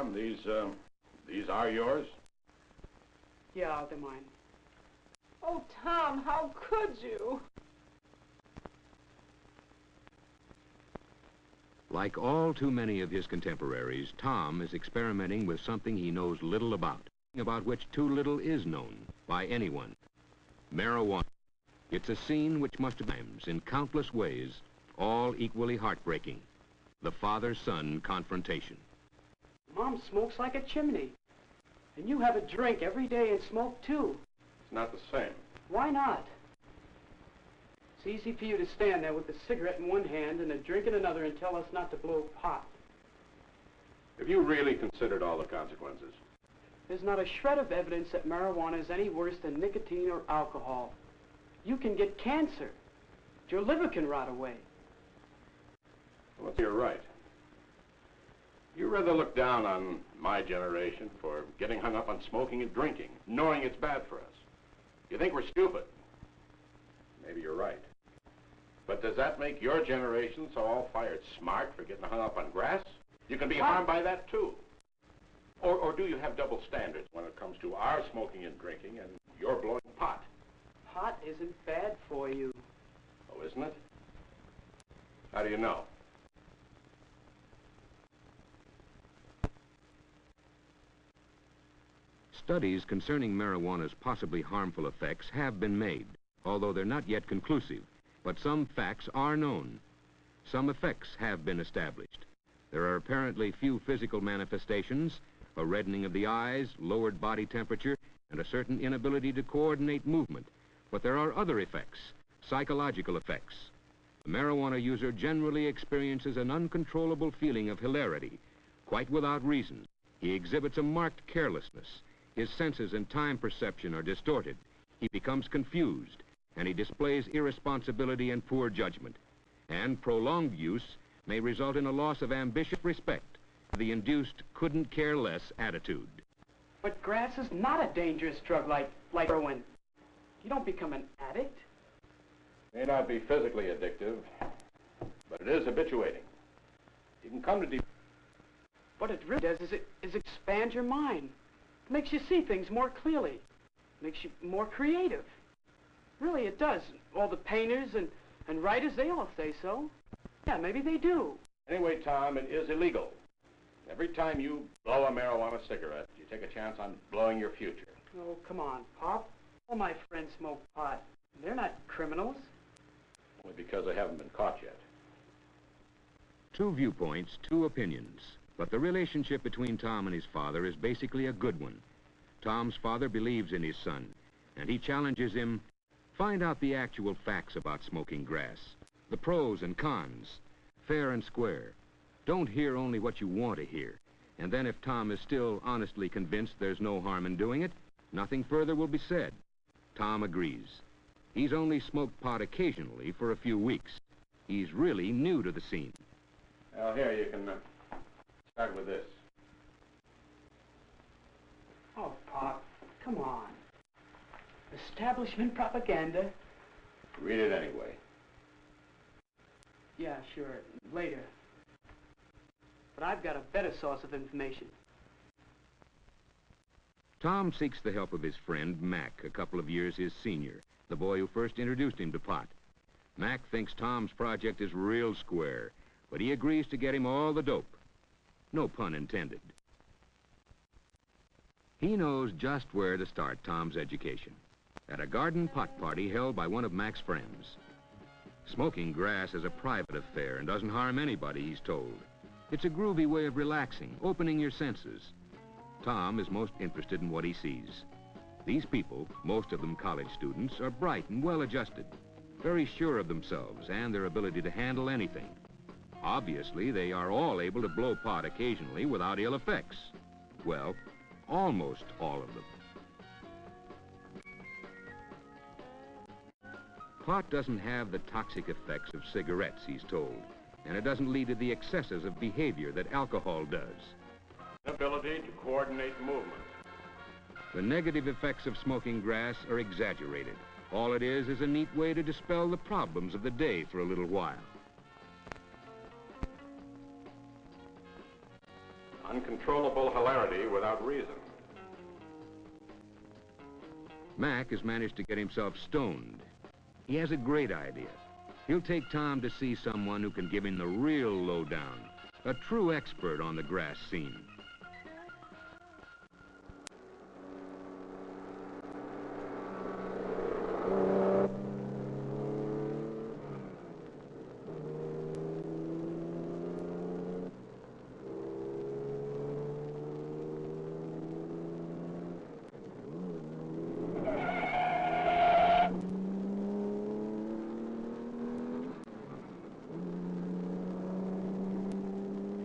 Tom, these are yours? Yeah, they're mine. Oh, Tom, how could you? Like all too many of his contemporaries, Tom is experimenting with something he knows little about which too little is known by anyone. Marijuana. It's a scene which must have times, in countless ways, all equally heartbreaking. The father-son confrontation. Mom smokes like a chimney. And you have a drink every day and smoke too. It's not the same. Why not? It's easy for you to stand there with a cigarette in one hand and a drink in another and tell us not to blow pot. Have you really considered all the consequences? There's not a shred of evidence that marijuana is any worse than nicotine or alcohol. You can get cancer. Your liver can rot away. Well, you're right. You rather look down on my generation for getting hung up on smoking and drinking, knowing it's bad for us. You think we're stupid. Maybe you're right. But does that make your generation so all-fired smart for getting hung up on grass? You can be harmed by that, too. Or do you have double standards when it comes to our smoking and drinking and your blowing pot? Pot isn't bad for you. Oh, isn't it? How do you know? Studies concerning marijuana's possibly harmful effects have been made, although they're not yet conclusive. But some facts are known. Some effects have been established. There are apparently few physical manifestations, a reddening of the eyes, lowered body temperature, and a certain inability to coordinate movement. But there are other effects, psychological effects. The marijuana user generally experiences an uncontrollable feeling of hilarity, quite without reason. He exhibits a marked carelessness. His senses and time perception are distorted. He becomes confused, and he displays irresponsibility and poor judgment. And prolonged use may result in a loss of ambitious respect, the induced couldn't-care-less attitude. But grass is not a dangerous drug like heroin. You don't become an addict. May not be physically addictive, but it is habituating. You can come to deep... What it really does is expand your mind. It makes you see things more clearly. It makes you more creative. Really, it does. All the painters and writers, they all say so. Yeah, maybe they do. Anyway, Tom, it is illegal. Every time you blow a marijuana cigarette, you take a chance on blowing your future. Oh, come on, Pop. All my friends smoke pot. They're not criminals. Only because they haven't been caught yet. Two viewpoints, two opinions. But the relationship between Tom and his father is basically a good one. Tom's father believes in his son, and he challenges him, find out the actual facts about smoking grass, the pros and cons, fair and square. Don't hear only what you want to hear. And then if Tom is still honestly convinced there's no harm in doing it, nothing further will be said. Tom agrees. He's only smoked pot occasionally for a few weeks. He's really new to the scene. Well, here, you can start with this. Oh, Pop, come on. Establishment propaganda. Read it anyway. Yeah, sure, later. But I've got a better source of information. Tom seeks the help of his friend, Mac, a couple of years his senior, the boy who first introduced him to pot. Mac thinks Tom's project is real square, but he agrees to get him all the dope. No pun intended. He knows just where to start Tom's education. At a garden pot party held by one of Mac's friends. Smoking grass is a private affair and doesn't harm anybody, he's told. It's a groovy way of relaxing, opening your senses. Tom is most interested in what he sees. These people, most of them college students, are bright and well-adjusted, very sure of themselves and their ability to handle anything. Obviously, they are all able to blow pot occasionally without ill effects. Well, almost all of them. Pot doesn't have the toxic effects of cigarettes, he's told, and it doesn't lead to the excesses of behavior that alcohol does. Ability to coordinate movement. The negative effects of smoking grass are exaggerated. All it is a neat way to dispel the problems of the day for a little while. Uncontrollable hilarity without reason. Mac has managed to get himself stoned. He has a great idea. He'll take Tom to see someone who can give him the real lowdown, a true expert on the grass scene.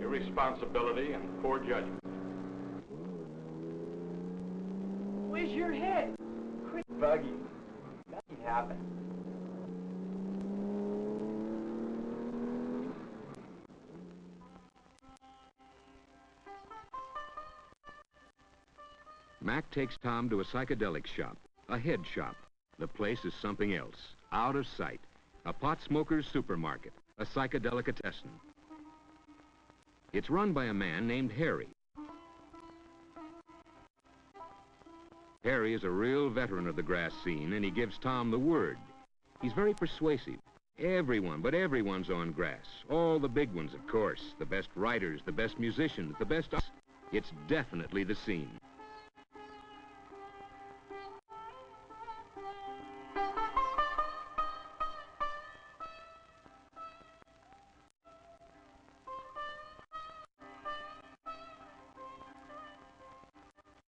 Irresponsibility and poor judgment. Where's your head? Quit bugging. Nothing happened. Mac takes Tom to a psychedelic shop, a head shop. The place is something else, out of sight. A pot smoker's supermarket, a psychedelicatessen. It's run by a man named Harry. Harry is a real veteran of the grass scene, and he gives Tom the word. He's very persuasive. Everyone, but everyone's on grass. All the big ones, of course. The best writers, the best musicians, the best... It's definitely the scene.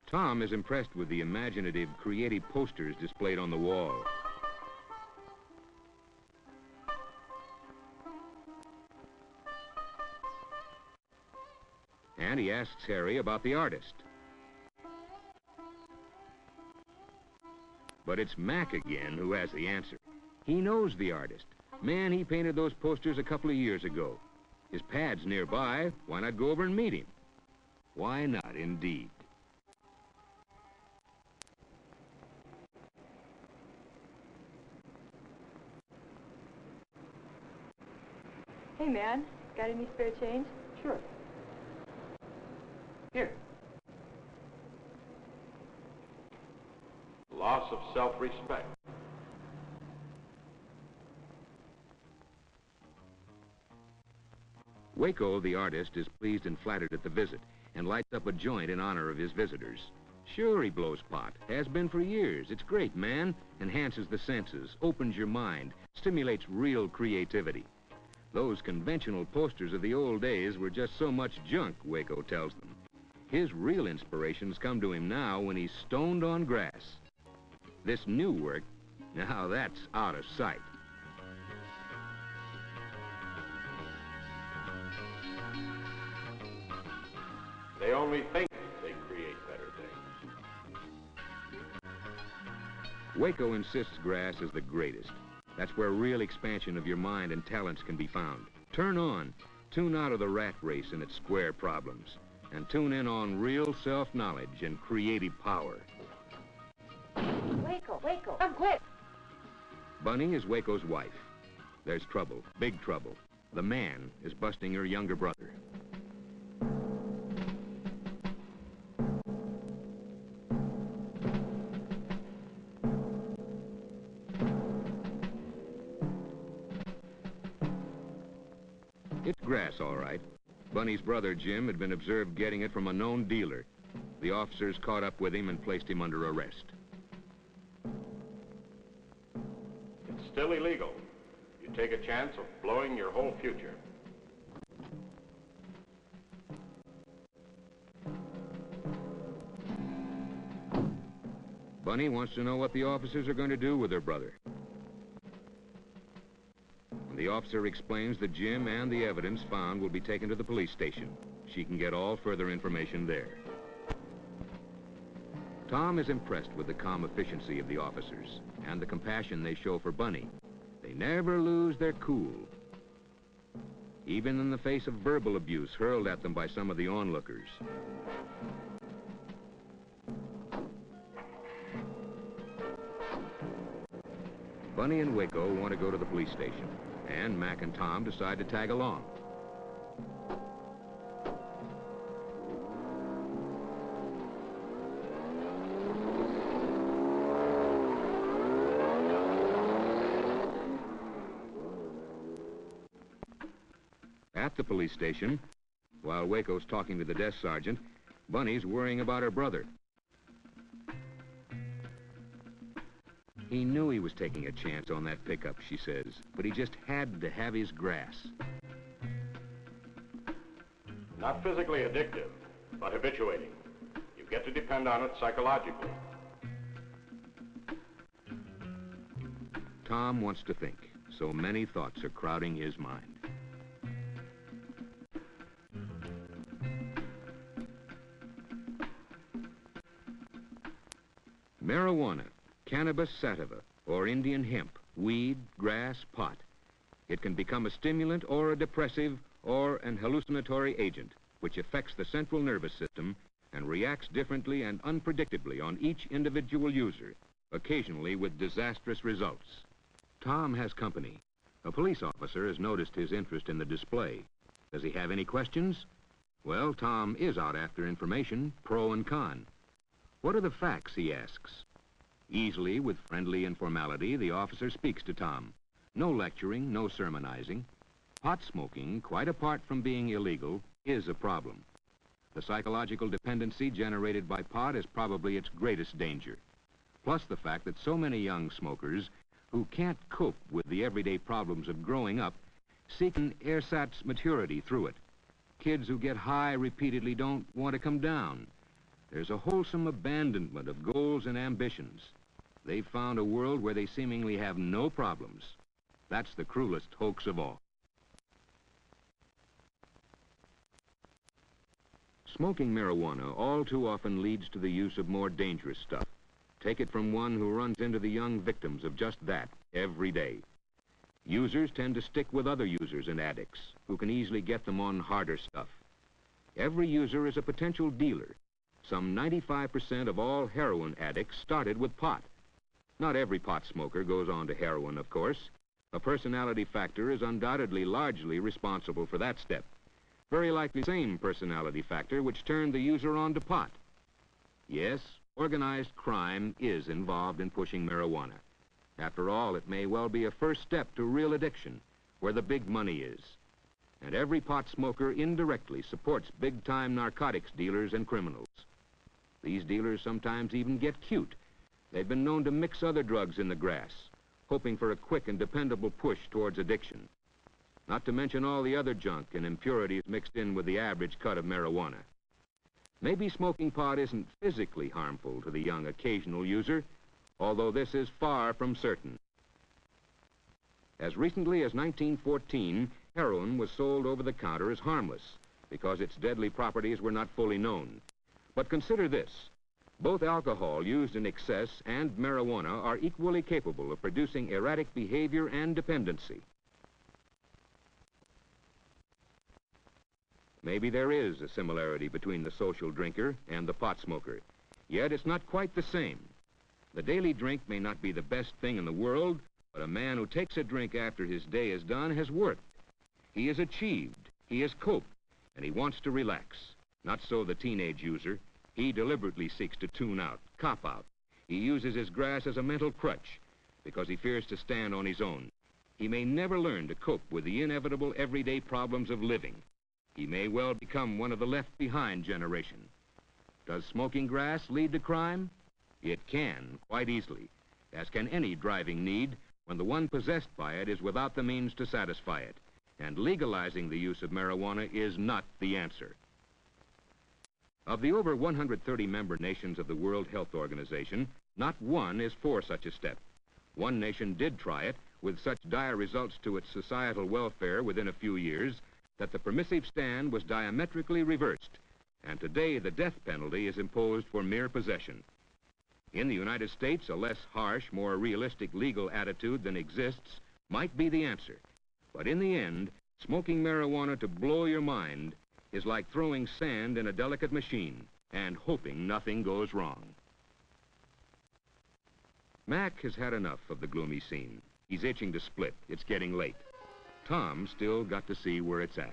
Tom is impressed with the imaginative, creative posters displayed on the wall. And he asks Harry about the artist. But it's Mac again who has the answer. He knows the artist. Man, he painted those posters a couple of years ago. His pad's nearby. Why not go over and meet him? Why not, indeed? Hey, man, got any spare change? Sure. Here. Loss of self-respect. Waco, the artist, is pleased and flattered at the visit and lights up a joint in honor of his visitors. Sure, he blows pot. Has been for years. It's great, man. Enhances the senses, opens your mind, stimulates real creativity. Those conventional posters of the old days were just so much junk, Waco tells them. His real inspirations come to him now when he's stoned on grass. This new work, now that's out of sight. They only think they create better things. Waco insists grass is the greatest. That's where real expansion of your mind and talents can be found. Turn on. Tune out of the rat race and its square problems. And tune in on real self-knowledge and creative power. Waco, come quick! Bunny is Waco's wife. There's trouble, big trouble. The man is busting her younger brother. It's grass, all right. Bunny's brother, Jim, had been observed getting it from a known dealer. The officers caught up with him and placed him under arrest. It's still illegal. You take a chance of blowing your whole future. Bunny wants to know what the officers are going to do with her brother. The officer explains that Jim and the evidence found will be taken to the police station. She can get all further information there. Tom is impressed with the calm efficiency of the officers and the compassion they show for Bunny. They never lose their cool, even in the face of verbal abuse hurled at them by some of the onlookers. Bunny and Waco want to go to the police station, and Mac and Tom decide to tag along. At the police station, while Waco's talking to the desk sergeant, Bunny's worrying about her brother. He knew he was taking a chance on that pickup, she says, but he just had to have his grass. Not physically addictive, but habituating. You get to depend on it psychologically. Tom wants to think, so many thoughts are crowding his mind. Marijuana, cannabis sativa, or Indian hemp, weed, grass, pot. It can become a stimulant or a depressive or an hallucinatory agent, which affects the central nervous system and reacts differently and unpredictably on each individual user, occasionally with disastrous results. Tom has company. A police officer has noticed his interest in the display. Does he have any questions? Well, Tom is out after information, pro and con. What are the facts, he asks. Easily, with friendly informality, the officer speaks to Tom. No lecturing, no sermonizing. Pot smoking, quite apart from being illegal, is a problem. The psychological dependency generated by pot is probably its greatest danger. Plus the fact that so many young smokers who can't cope with the everyday problems of growing up seek an ersatz maturity through it. Kids who get high repeatedly don't want to come down. There's a wholesome abandonment of goals and ambitions. They've found a world where they seemingly have no problems. That's the cruelest hoax of all. Smoking marijuana all too often leads to the use of more dangerous stuff. Take it from one who runs into the young victims of just that every day. Users tend to stick with other users and addicts who can easily get them on harder stuff. Every user is a potential dealer. Some 95% of all heroin addicts started with pot. Not every pot smoker goes on to heroin, of course. A personality factor is undoubtedly largely responsible for that step. Very likely the same personality factor which turned the user on to pot. Yes, organized crime is involved in pushing marijuana. After all, it may well be a first step to real addiction, where the big money is. And every pot smoker indirectly supports big-time narcotics dealers and criminals. These dealers sometimes even get cute. They've been known to mix other drugs in the grass, hoping for a quick and dependable push towards addiction. Not to mention all the other junk and impurities mixed in with the average cut of marijuana. Maybe smoking pot isn't physically harmful to the young occasional user, although this is far from certain. As recently as 1914, heroin was sold over the counter as harmless because its deadly properties were not fully known. But consider this. Both alcohol used in excess and marijuana are equally capable of producing erratic behavior and dependency. Maybe there is a similarity between the social drinker and the pot smoker, yet it's not quite the same. The daily drink may not be the best thing in the world, but a man who takes a drink after his day is done has worked. He has achieved, he has coped, and he wants to relax. Not so the teenage user. He deliberately seeks to tune out, cop out. He uses his grass as a mental crutch because he fears to stand on his own. He may never learn to cope with the inevitable everyday problems of living. He may well become one of the left-behind generation. Does smoking grass lead to crime? It can, quite easily, as can any driving need when the one possessed by it is without the means to satisfy it. And legalizing the use of marijuana is not the answer. Of the over 130 member nations of the World Health Organization, not one is for such a step. One nation did try it, with such dire results to its societal welfare within a few years that the permissive stand was diametrically reversed, and today the death penalty is imposed for mere possession. In the United States, a less harsh, more realistic legal attitude than exists might be the answer. But in the end, smoking marijuana to blow your mind is like throwing sand in a delicate machine and hoping nothing goes wrong. Mac has had enough of the gloomy scene. He's itching to split. It's getting late. Tom's still got to see where it's at.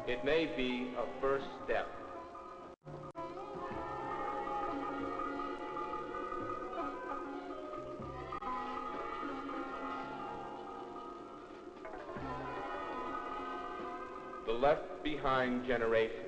It may be a first step. The left behind generation.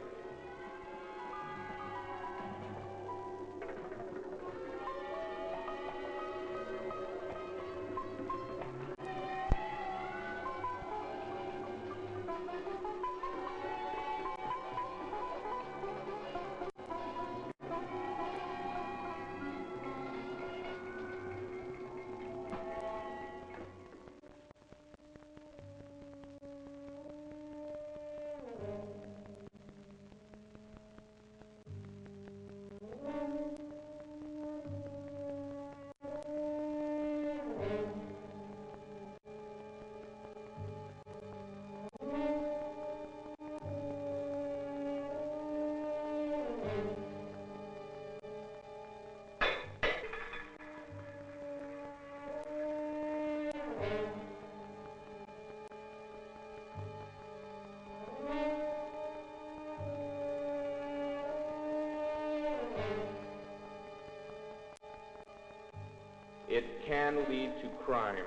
It can lead to crime.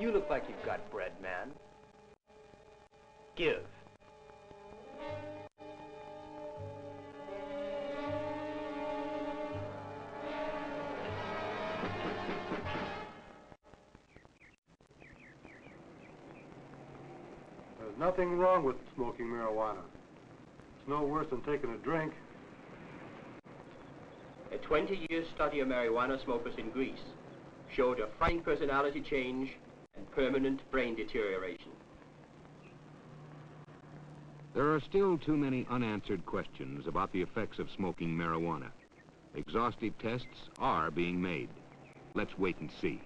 You look like you've got bread, man. Give. There's nothing wrong with smoking marijuana. It's no worse than taking a drink. A 20-year study of marijuana smokers in Greece showed a fine personality change and permanent brain deterioration. There are still too many unanswered questions about the effects of smoking marijuana. Exhaustive tests are being made. Let's wait and see.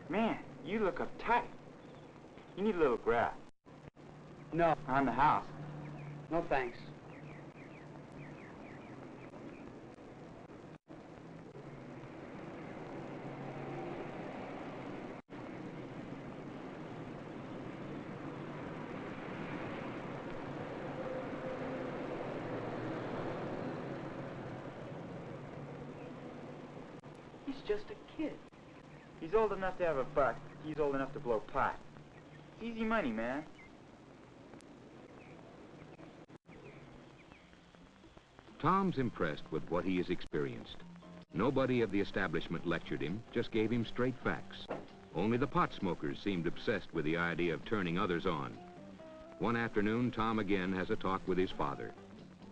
Man, you look uptight. You need a little grass. No, On the house. no thanks. He's just a kid. He's old enough to have a buck. He's old enough to blow pot. Easy money, man. Tom's impressed with what he has experienced. Nobody of the establishment lectured him, just gave him straight facts. Only the pot smokers seemed obsessed with the idea of turning others on. One afternoon, Tom again has a talk with his father.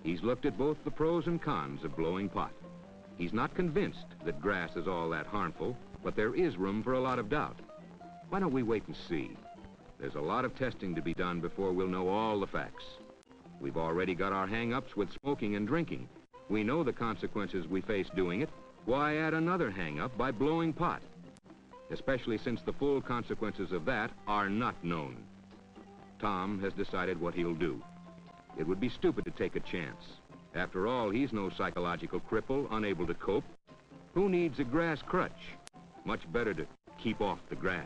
He's looked at both the pros and cons of blowing pot. He's not convinced that grass is all that harmful, but there is room for a lot of doubt. Why don't we wait and see? There's a lot of testing to be done before we'll know all the facts. We've already got our hang-ups with smoking and drinking. We know the consequences we face doing it. Why add another hang-up by blowing pot? Especially since the full consequences of that are not known. Tom has decided what he'll do. It would be stupid to take a chance. After all, he's no psychological cripple, unable to cope. Who needs a grass crutch? Much better to keep off the grass.